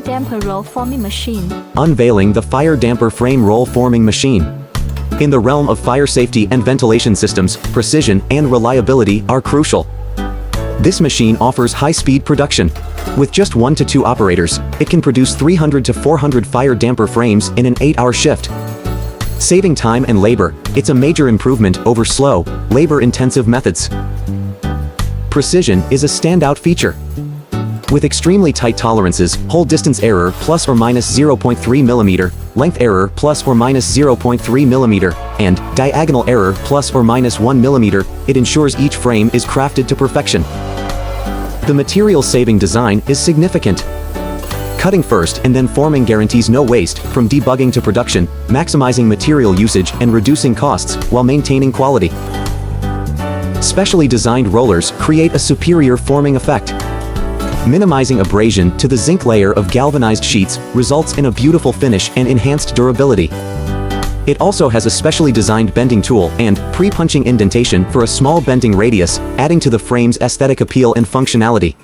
damper roll forming machine. Unveiling the fire damper frame roll forming machine. In the realm of fire safety and ventilation systems, precision and reliability are crucial. This machine offers high-speed production. With just 1 to 2 operators, it can produce 300 to 400 fire damper frames in an 8-hour shift. Saving time and labor, it's a major improvement over slow, labor-intensive methods. Precision is a standout feature. With extremely tight tolerances, hole distance error plus or minus 0.3 mm, length error plus or minus 0.3 mm, and diagonal error plus or minus 1 mm, it ensures each frame is crafted to perfection. The material-saving design is significant. Cutting first and then forming guarantees no waste, from debugging to production, maximizing material usage and reducing costs while maintaining quality. Specially designed rollers create a superior forming effect. Minimizing abrasion to the zinc layer of galvanized sheets results in a beautiful finish and enhanced durability. It also has a specially designed bending tool and pre-punching indentation for a small bending radius, adding to the frame's aesthetic appeal and functionality.